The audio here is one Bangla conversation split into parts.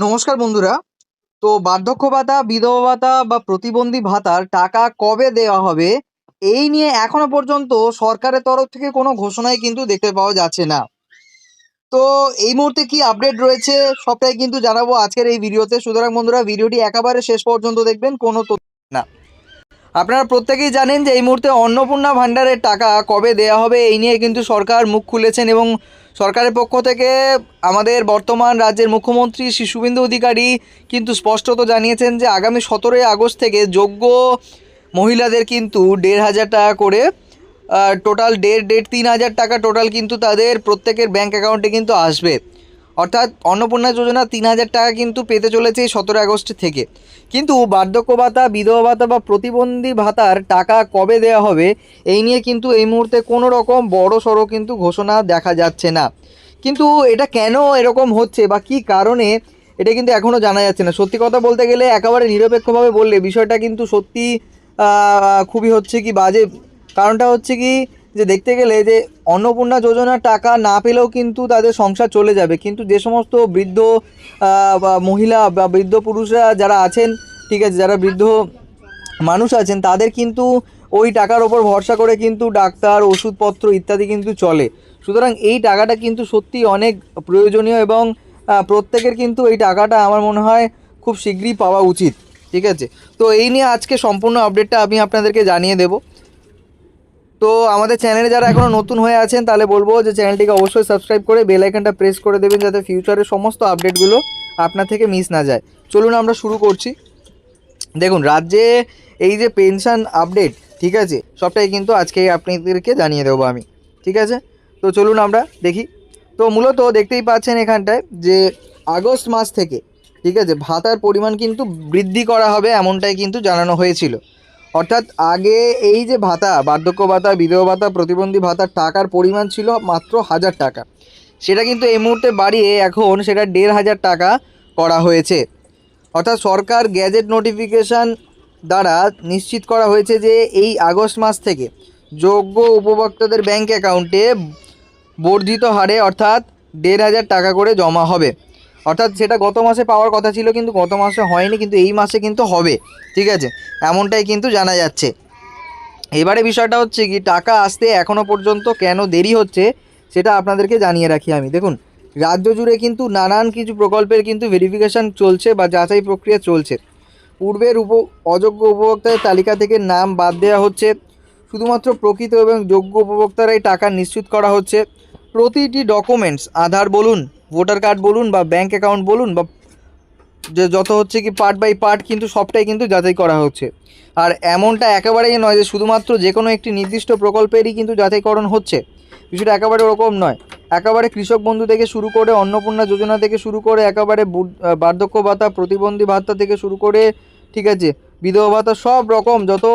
নমস্কার বন্ধুরা। তো বার্ধক্য ভাতা, বিধবা ভাতা বা প্রতিবন্ধী ভাতার টাকা কবে দেওয়া হবে, এই নিয়ে এখনো পর্যন্ত সরকারের তরফ থেকে কোনো ঘোষণাই কিন্তু দেখতে পাওয়া যাচ্ছে না। তো এই মুহূর্তে কি আপডেট রয়েছে সবটাই কিন্তু জানাবো আজকের এই ভিডিওতে। সুতরাং বন্ধুরা ভিডিওটি একেবারে শেষ পর্যন্ত দেখবেন, কোনো তথ্য না। আপনারা প্রত্যেকেই জানেন যে এই মুহূর্তে অন্নপূর্ণা ভাণ্ডারের টাকা কবে দেয়া হবে এই নিয়ে কিন্তু সরকার মুখ খুলেছেন এবং সরকারের পক্ষ থেকে আমাদের বর্তমান রাজ্যের মুখ্যমন্ত্রী শ্রী শুভেন্দু অধিকারী কিন্তু স্পষ্টত জানিয়েছেন যে আগামী 17ই আগস্ট থেকে যোগ্য মহিলাদের কিন্তু 1,500 টাকা করে টোটাল 3,000 টাকা টোটাল কিন্তু তাদের প্রত্যেকের ব্যাঙ্ক অ্যাকাউন্টে কিন্তু আসবে। অর্থাৎ অন্নপূর্ণা যোজনা 3,000 টাকা কিন্তু পেতে চলেছে এই 17 আগস্ট থেকে। কিন্তু বার্ধক্য ভাতা, বিধবা ভাতা বা প্রতিবন্ধী ভাতার টাকা কবে দেওয়া হবে এই নিয়ে কিন্তু এই মুহূর্তে কোনো রকম বড় সড়ো কিন্তু ঘোষণা দেখা যাচ্ছে না। কিন্তু এটা কেন এরকম হচ্ছে বা কী কারণে এটা কিন্তু এখনও জানা যাচ্ছে না। সত্যি কথা বলতে গেলে একেবারে নিরপেক্ষভাবে বললে বিষয়টা কিন্তু সত্যি খুবই হচ্ছে কি বাজে। কারণটা হচ্ছে কি যে দেখতে গেলে যে অন্নপূর্ণা যোজনার টাকা না পেলেও কিন্তু তাদের সংসার চলে যাবে, কিন্তু যে সমস্ত বৃদ্ধ বা মহিলা বা বৃদ্ধ পুরুষরা যারা আছেন, ঠিক আছে, যারা বৃদ্ধ মানুষ আছেন তাদের কিন্তু ওই টাকার ওপর ভরসা করে কিন্তু ডাক্তার, ওষুধপত্র ইত্যাদি কিন্তু চলে। সুতরাং এই টাকাটা কিন্তু সত্যি অনেক প্রয়োজনীয় এবং প্রত্যেকের কিন্তু এই টাকাটা আমার মনে হয় খুব শীঘ্রই পাওয়া উচিত। ঠিক আছে, তো এই নিয়ে আজকে সম্পূর্ণ আপডেটটা আমি আপনাদেরকে জানিয়ে দেব। তো আমাদের চ্যানেলে যারা এখনও নতুন হয়ে আছেন তাহলে বলবো যে চ্যানেলটিকে অবশ্যই সাবস্ক্রাইব করে বেল আইকনটা প্রেস করে দেবেন যাতে ফিউচারের সমস্ত আপডেটগুলো আপনার থেকে মিস না যায়। চলুন আমরা শুরু করছি। দেখুন, রাজ্যে এই যে পেনশন আপডেট, ঠিক আছে, সবটাই কিন্তু আজকে আপনাদেরকে জানিয়ে দেবো আমি। ঠিক আছে, তো চলুন আমরা দেখি। তো মূলত দেখতেই পাচ্ছেন এখানটায় যে আগস্ট মাস থেকে, ঠিক আছে, ভাতার পরিমাণ কিন্তু বৃদ্ধি করা হবে এমনটাই কিন্তু জানানো হয়েছিল। অর্থাৎ আগে এই যে ভাতা, বার্ধক্য ভাতা, বিধবা ভাতা, প্রতিবন্ধী ভাতার টাকার পরিমাণ ছিল মাত্র 1,000 টাকা, সেটা কিন্তু এই মুহূর্তে বাড়িয়ে এখন সেটা 1,500 টাকা করা হয়েছে। অর্থাৎ সরকার গ্যাজেট নোটিফিকেশান দ্বারা নিশ্চিত করা হয়েছে যে এই আগস্ট মাস থেকে যোগ্য উপভোক্তাদের ব্যাঙ্ক অ্যাকাউন্টে বর্ধিত হারে অর্থাৎ 1,500 টাকা করে জমা হবে। অর্থাৎ সেটা গত মাসে পাওয়ার কথা ছিল কিন্তু গত মাসে হয়নি, কিন্তু এই মাসে কিন্তু হবে। ঠিক আছে, এমনটাই কিন্তু জানা যাচ্ছে। এবারে বিষয়টা হচ্ছে কি, টাকা আসতে এখনও পর্যন্ত কেন দেরি হচ্ছে সেটা আপনাদেরকে জানিয়ে রাখি আমি। দেখুন, রাজ্য জুড়ে কিন্তু নানান কিছু প্রকল্পের কিন্তু ভেরিফিকেশান চলছে বা যাচাই প্রক্রিয়া চলছে। পূর্বের অযোগ্য উপভোক্তাদের তালিকা থেকে নাম বাদ দেওয়া হচ্ছে। শুধুমাত্র প্রকৃত এবং যোগ্য উপভোক্তারাই টাকা নিশ্চিত করা হচ্ছে। প্রতিটি ডকুমেন্টস, আধার বলুন, ভোটার কার্ড বলুন বা ব্যাঙ্ক অ্যাকাউন্ট বলুন বা যে যত হচ্ছে কি পার্ট বাই পার্ট কিন্তু সবটাই কিন্তু যাচাই করা হচ্ছে। আর এমনটা একেবারেই নয় যে শুধুমাত্র যে কোনো একটি নির্দিষ্ট প্রকল্পেরই কিন্তু যাচাইকরণ হচ্ছে, বিষয়টা একেবারে ওরকম নয়। একেবারে কৃষক বন্ধু থেকে শুরু করে অন্নপূর্ণা যোজনা থেকে শুরু করে একেবারে বার্ধক্য ভাতা, প্রতিবন্ধী ভাতা থেকে শুরু করে, ঠিক আছে, বিধবা ভাতা, সব রকম যত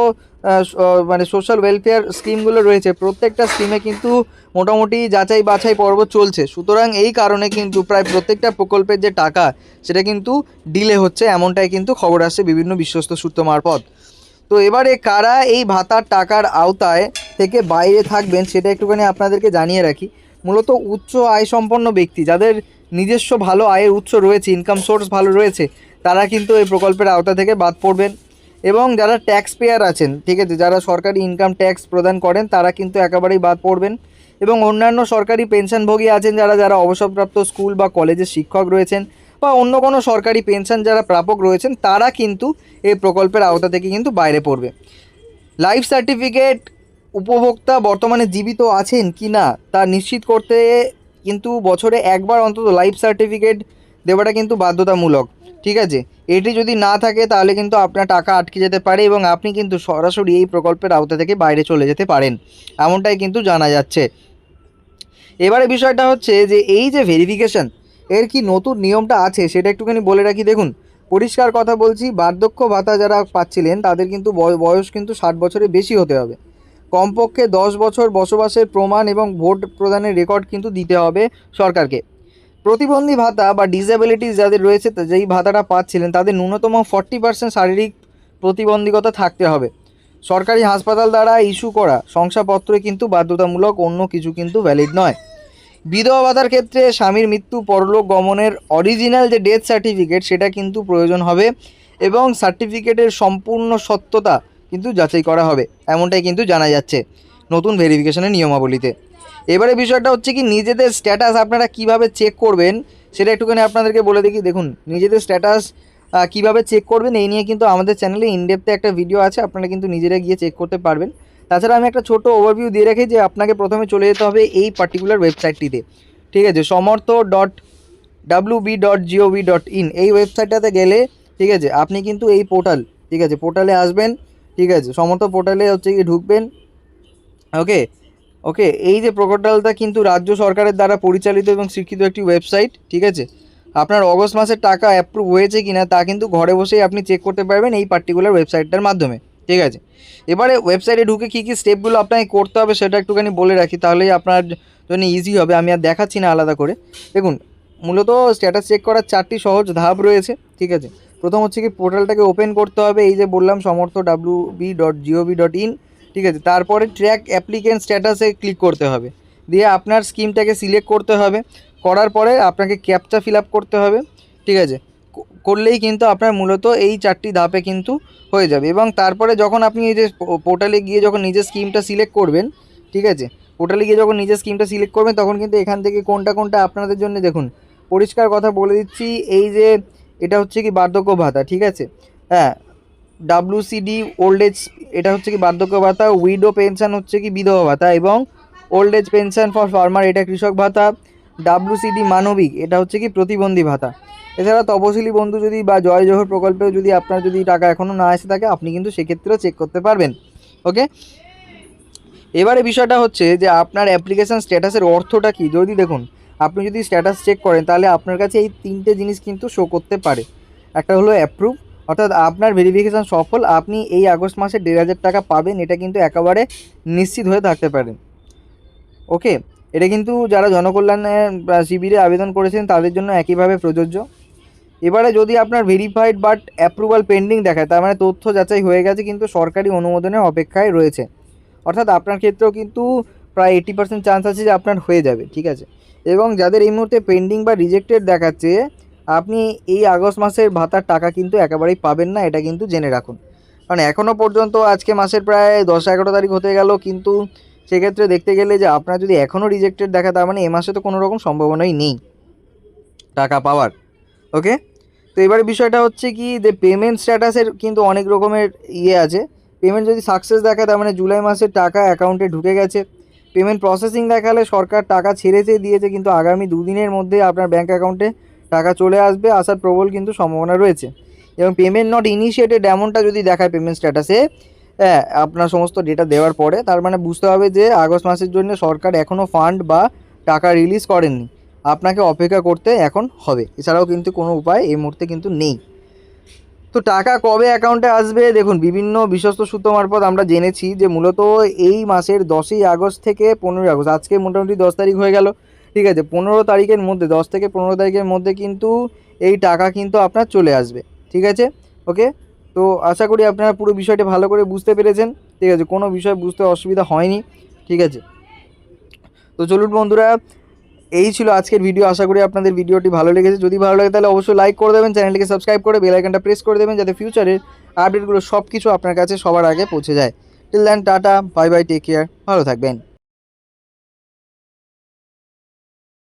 মানে সোশ্যাল ওয়েলফেয়ার স্কিমগুলো রয়েছে প্রত্যেকটা স্কিমে কিন্তু মোটামুটি যাচাই বাছাই পর্ব চলছে। সুতরাং এই কারণে কিন্তু প্রায় প্রত্যেকটা প্রকল্পের যে টাকা সেটা কিন্তু ডিলে হচ্ছে, এমনটাই কিন্তু খবর আসছে বিভিন্ন বিশ্বস্ত সূত্র মারফত। তো এবারে কারা এই ভাতার টাকার আওতায় থেকে বাইরে থাকবেন সেটা একটুখানি আপনাদেরকে জানিয়ে রাখি। মূলত উচ্চ আয় সম্পন্ন ব্যক্তি যাদের নিজস্ব ভালো আয়ের উৎস রয়েছে, ইনকাম সোর্স ভালো রয়েছে, তারা কিন্তু এই প্রকল্পের আওতা থেকে বাদ পড়বেন। এবং যারা ট্যাক্স পেয়ার আছেন, ঠিক আছে, যারা সরকারি ইনকাম ট্যাক্স প্রদান করেন তারা কিন্তু একেবারেই বাদ পড়বেন। এবং অন্যান্য সরকারি পেনশনভোগী আছেন যারা যারা অবসরপ্রাপ্ত স্কুল বা কলেজের শিক্ষক রয়েছেন বা অন্য কোনো সরকারি পেনশন যারা প্রাপক রয়েছেন তারা কিন্তু এই প্রকল্পের আওতা থেকে কিন্তু বাইরে পড়বে। লাইফ সার্টিফিকেট উপভোক্তা বর্তমানে জীবিত আছেন কি না তা নিশ্চিত করতে কিন্তু বছরে একবার অন্তত লাইফ সার্টিফিকেট দেওয়াটা কিন্তু বাধ্যতামূলক। ঠিক আছে, এটি যদি না থাকে তাহলে কিন্তু আপনার টাকা আটকে যেতে পারে এবং আপনি কিন্তু সরাসরি এই প্রকল্পের আওতা থেকে বাইরে চলে যেতে পারেন, এমনটাই কিন্তু জানা যাচ্ছে। এবারে বিষয়টা হচ্ছে যে এই যে ভেরিফিকেশান এর কি নতুন নিয়মটা আছে সেটা একটুখানি বলে রাখি। দেখুন, পরিষ্কার কথা বলছি, বার্ধক্য ভাতা যারা পাচ্ছিলেন তাদের কিন্তু বয়স কিন্তু 60 বছরের বেশি হতে হবে। কমপক্ষে 10 বছর বসবাসের প্রমাণ এবং ভোট প্রদানের রেকর্ড কিন্তু দিতে হবে সরকারকে। প্রতিবন্ধী ভাতা বা ডিসেবিলিটিস যাদের রয়েছে, যেই ভাতাটা পাচ্ছিলেন তাদের ন্যূনতম 40% শারীরিক প্রতিবন্ধকতা থাকতে হবে। সরকারি হাসপাতাল দ্বারা ইস্যু করা শংসাপত্রে কিন্তু বাধ্যতামূলক, অন্য কিছু কিন্তু ভ্যালিড নয়। বিধবা ভাতার ক্ষেত্রে স্বামীর মৃত্যু, পরলোক গমনের অরিজিনাল যে ডেথ সার্টিফিকেট সেটা কিন্তু প্রয়োজন হবে এবং সার্টিফিকেটের সম্পূর্ণ সত্যতা কিন্তু যাচাই করা হবে, এমনটাই কিন্তু জানা যাচ্ছে নতুন ভেরিফিকেশনের নিয়মাবলীতে। এবারে বিষয়টা হচ্ছে কি, নিজেদের স্ট্যাটাস আপনারা কিভাবে চেক করবেন সেটা একটুখানি আপনাদেরকে বলে দেখি। দেখুন, নিজেদের স্ট্যাটাস কিভাবে চেক করবেন এই নিয়ে কিন্তু আমাদের চ্যানেলে ইনডেপথে একটা ভিডিও আছে, আপনারা কিন্তু নিজেরা গিয়ে চেক করতে পারবেন। তাছাড়া আমি একটা ছোটো ওভারভিউ দিয়ে রাখি যে আপনাকে প্রথমে চলে যেতে হবে এই পার্টিকুলার ওয়েবসাইটটিতে, ঠিক আছে, samortho.wb.gov.in এই ওয়েবসাইটটাতে গেলে, ঠিক আছে, আপনি কিন্তু এই পোর্টাল, ঠিক আছে, পোর্টালে আসবেন, ঠিক আছে, সমর্থ পোর্টালে হচ্ছে কি ঢুকবেন। ওকে ওকে এই যে পোর্টালটা কিন্তু রাজ্য সরকারের দ্বারা পরিচালিত এবং স্বীকৃত একটি ওয়েবসাইট, ঠিক আছে। আপনার অগস্ট মাসের টাকা অ্যাপ্রুভ হয়েছে কি না তা কিন্তু ঘরে বসেই আপনি চেক করতে পারবেন এই পার্টিকুলার ওয়েবসাইটটার মাধ্যমে, ঠিক আছে। এবারে ওয়েবসাইটে ঢুকে কী কী স্টেপগুলো আপনাকে করতে হবে সেটা একটুখানি বলে রাখি, তাহলেই আপনার জন্য ইজি হবে। আমি আর দেখাচ্ছি না আলাদা করে। দেখুন, মূলত স্ট্যাটাস চেক করার 4টি সহজ ধাপ রয়েছে, ঠিক আছে। প্রথম হচ্ছে কি, পোর্টালটাকে ওপেন করতে হবে, এই যে বললাম samortho.wb.gov.in, ঠিক আছে। তারপরে ট্র্যাক অ্যাপ্লিকেন্ট স্ট্যাটাসে ক্লিক করতে হবে, দিয়ে আপনার স্কিমটাকে সিলেক্ট করতে হবে। করার পরে আপনাকে ক্যাপচা ফিল আপ করতে হবে, ঠিক আছে। করলেই কিন্তু আপনার মূলত এই 4টি ধাপে কিন্তু হয়ে যাবে। এবং তারপরে যখন আপনি এই যে পোর্টালে গিয়ে যখন নিজের স্কিমটা সিলেক্ট করবেন, ঠিক আছে, পোর্টালে গিয়ে যখন নিজের স্কিমটা সিলেক্ট করবেন তখন কিন্তু এখান থেকে কোনটা কোনটা আপনাদের জন্য, দেখুন পরিষ্কার কথা বলে দিচ্ছি, এই যে এটা হচ্ছে কি বার্ধক্য ভাতা, ঠিক আছে, হ্যাঁ, WCD ওল্ড এজ এটা হচ্ছে কি বার্ধক্য ভাতা, উইডো পেনশন হচ্ছে কি বিধবা ভাতা, এবং old age pension for farmer এটা কৃষক ভাতা, WCD মানবিক এটা হচ্ছে কি প্রতিবন্ধী ভাতা। এছাড়া তপশিলি বন্ধু যদি বা জয় জোহর প্রকল্পেও যদি আপনার যদি টাকা এখনও না এসে থাকে আপনি কিন্তু সেক্ষেত্রেও চেক করতে পারবেন। ওকে, এবারে বিষয়টা হচ্ছে যে আপনার অ্যাপ্লিকেশান স্ট্যাটাসের অর্থটা কী। যদি দেখুন, আপনি যদি স্ট্যাটাস চেক করেন তাহলে আপনার কাছে এই 3টে জিনিস কিন্তু শো করতে পারে। একটা হলো অ্যাপ্রুভ, অর্থাৎ আপনার ভেরিফিকেশান সফল, আপনি এই আগস্ট মাসে 1,500 টাকা পাবেন, এটা কিন্তু একেবারে নিশ্চিত হয়ে থাকতে পারেন। ওকে, এটা কিন্তু যারা জনকল্যাণের শিবিরে আবেদন করেছেন তাদের জন্য একইভাবে প্রযোজ্য। এবারে যদি আপনার ভেরিফাইড বাট অ্যাপ্রুভাল পেন্ডিং দেখায়, তার মানে তথ্য যাচাই হয়ে গেছে কিন্তু সরকারি অনুমোদনের অপেক্ষায় রয়েছে, অর্থাৎ আপনার ক্ষেত্রেও কিন্তু প্রায় 80% চান্স আছে যে আপনার হয়ে যাবে, ঠিক আছে। এবং যাদের এই মুহূর্তে পেন্ডিং বা রিজেক্টেড দেখাচ্ছে, আপনি এই আগস্ট মাসের ভাতার টাকা কিন্তু একেবারেই পাবেন না, এটা কিন্তু জেনে রাখুন। কারণ এখনও পর্যন্ত আজকে মাসের প্রায় 10-11 তারিখ হতে গেল, কিন্তু সেক্ষেত্রে দেখতে গেলে যে আপনার যদি এখনও রিজেক্টেড দেখা, তার মানে এ মাসে তো কোনো রকম সম্ভাবনাই নেই টাকা পাওয়ার। ওকে, তো এবারে বিষয়টা হচ্ছে কি যে পেমেন্ট স্ট্যাটাসের কিন্তু অনেক রকমের আছে। পেমেন্ট যদি সাকসেস দেখায় তার মানে জুলাই মাসের টাকা অ্যাকাউন্টে ঢুকে গেছে। পেমেন্ট প্রসেসিং দেখালে সরকার টাকা ছেড়েছে দিয়েছে, কিন্তু আগামী 2 দিনের মধ্যে আপনার ব্যাঙ্ক অ্যাকাউন্টে টাকা চলে আসবে, আসার প্রবল কিন্তু সম্ভাবনা রয়েছে। এবং পেমেন্ট নট ইনিশিয়েটেড এমনটা যদি দেখায় পেমেন্ট স্ট্যাটাসে, হ্যাঁ, আপনার সমস্ত ডেটা দেওয়ার পরে, তার মানে বুঝতে হবে যে আগস্ট মাসের জন্য সরকার এখনও ফান্ড বা টাকা রিলিজ করেননি, আপনাকে অপেক্ষা করতে এখন হবে। এছাড়াও কিন্তু কোনো উপায় এই মুহূর্তে কিন্তু নেই। তো টাকা কবে অ্যাকাউন্টে আসবে, দেখুন বিভিন্ন বিশ্বস্ত সূত্র মারফত আমরা জেনেছি যে মূলত এই মাসের 10ই আগস্ট থেকে 15ই আগস্ট, আজকে মোটামুটি 10 তারিখ হয়ে গেল, ঠিক আছে, 15 তারিখের মধ্যে, 10 থেকে 15 তারিখের মধ্যে কিন্তু এই টাকা কিন্তু আপনার চলে আসবে, ঠিক আছে। ওকে, তো আশা করি আপনারা পুরো বিষয়টা ভালো করে বুঝতে পেরেছেন, ঠিক আছে, কোনো বিষয় বুঝতে অসুবিধা হয়নি, ঠিক আছে। তো চলুন বন্ধুরা, এই ছিল আজকের ভিডিও। আশা করি আপনাদের ভিডিওটি ভালো লেগেছে। যদি ভালো লাগে তাহলে অবশ্যই লাইক করে দেবেন, চ্যানেলটিকে সাবস্ক্রাইব করে বেল আইকনটা প্রেস করে দেবেন, যাতে ফিউচারের আপডেটগুলো সব কিছু আপনার কাছে সবার আগে পৌঁছে যায়। Till then, tata, bye bye, take care, ভালো থাকবেন।